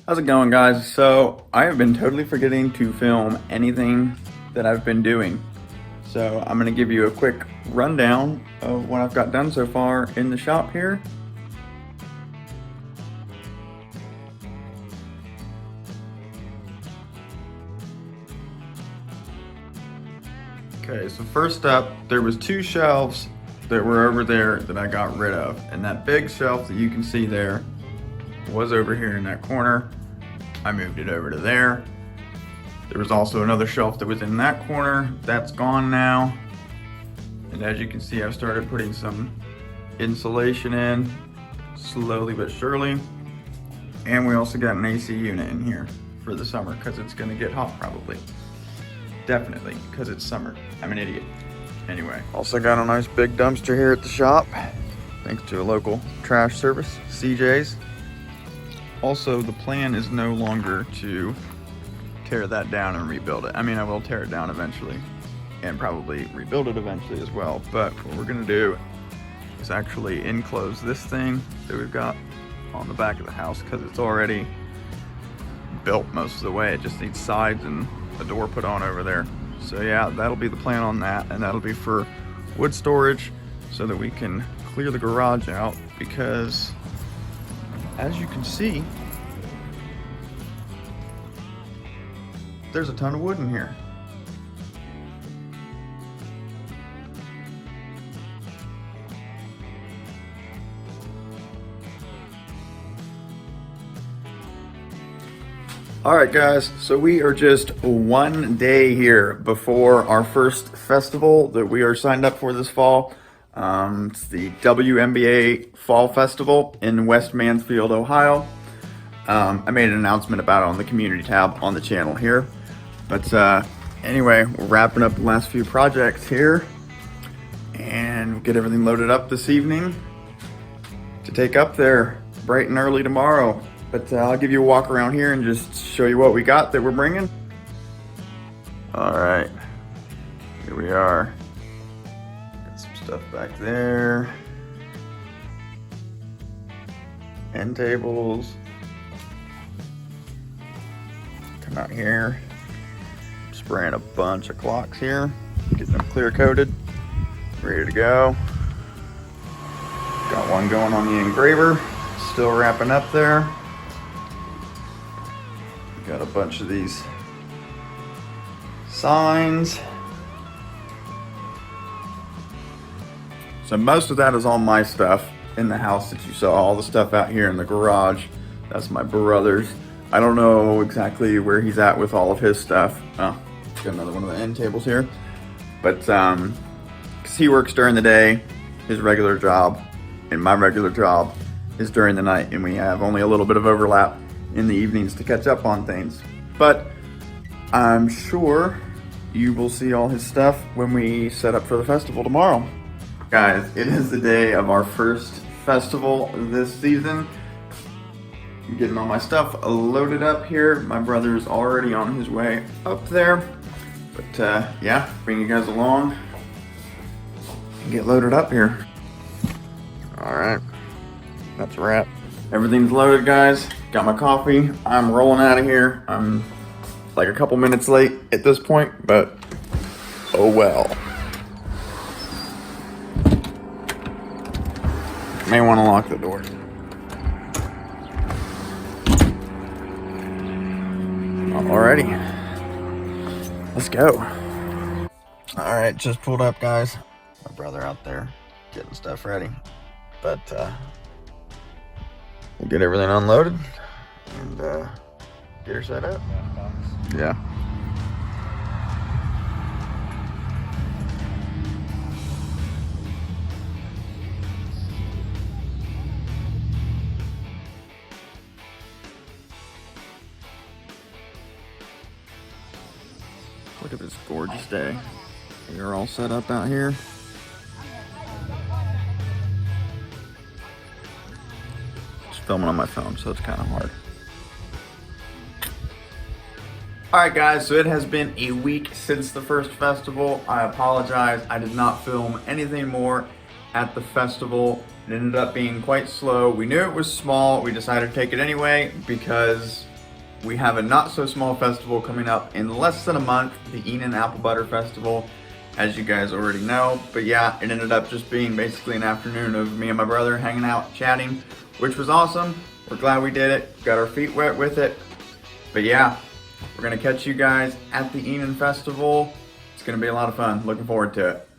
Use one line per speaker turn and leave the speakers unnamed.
How's it going, guys? So I have been totally forgetting to film anything that I've been doing. So I'm gonna give you a quick rundown of what I've got done so far in the shop here. Okay, so first up, there was two shelves that were over there that I got rid of. And that big shelf that you can see there was over here in that corner. I moved it over to there. There was also another shelf that was in that corner. That's gone now. And as you can see, I've started putting some insulation in, slowly but surely. And we also got an AC unit in here for the summer because it's gonna get hot probably. Definitely, because it's summer. I'm an idiot. Anyway, also got a nice big dumpster here at the shop, thanks to a local trash service, CJ's. Also, the plan is no longer to tear that down and rebuild it. I mean, I will tear it down eventually and probably rebuild it eventually as well. But what we're gonna do is actually enclose this thing that we've got on the back of the house because it's already built most of the way. It just needs sides and a door put on over there. So yeah, that'll be the plan on that, and that'll be for wood storage so that we can clear the garage out, because as you can see, there's a ton of wood in here. All right, guys, so we are just one day here before our first festival that we are signed up for this fall. It's the WNBA Fall Festival in West Mansfield, Ohio. I made an announcement about it on the community tab on the channel here. But anyway, we're wrapping up the last few projects here and we'll get everything loaded up this evening to take up there bright and early tomorrow. But I'll give you a walk around here and just show you what we got that we're bringing. All right, here we are. Got some stuff back there. End tables. Come out here. Spraying a bunch of clocks here. Getting them clear coated. Ready to go. Got one going on the engraver. Still wrapping up there. Got a bunch of these signs. So most of that is all my stuff in the house that you saw. All the stuff out here in the garage, that's my brother's. I don't know exactly where he's at with all of his stuff. Oh, got another one of the end tables here. But because he works during the day, his regular job, and my regular job is during the night, and we have only a little bit of overlap in the evenings to catch up on things. But I'm sure you will see all his stuff when we set up for the festival tomorrow. Guys, it is the day of our first festival this season. I'm getting all my stuff loaded up here. My brother's already on his way up there. But yeah, bring you guys along and get loaded up here. All right, that's a wrap. Everything's loaded, guys. Got my coffee. I'm rolling out of here. I'm like a couple minutes late at this point, but oh well. May want to lock the door. Alrighty, let's go. All right, just pulled up, guys. My brother out there getting stuff ready, but we'll get everything unloaded and get her set up. Yeah. Look at this gorgeous day. You're all set up out here. Just filming on my phone, so it's kind of hard. All right, guys, so it has been a week since the first festival. I apologize, I did not film anything more at the festival. It ended up being quite slow. We knew it was small. We decided to take it anyway because We have a not so small festival coming up in less than a month, the Enon Apple Butter Festival, as you guys already know. But yeah, it ended up just being basically an afternoon of me and my brother hanging out, chatting, which was awesome. We're glad we did it, got our feet wet with it. But yeah, we're gonna catch you guys at the Enon Festival. It's gonna be a lot of fun, looking forward to it.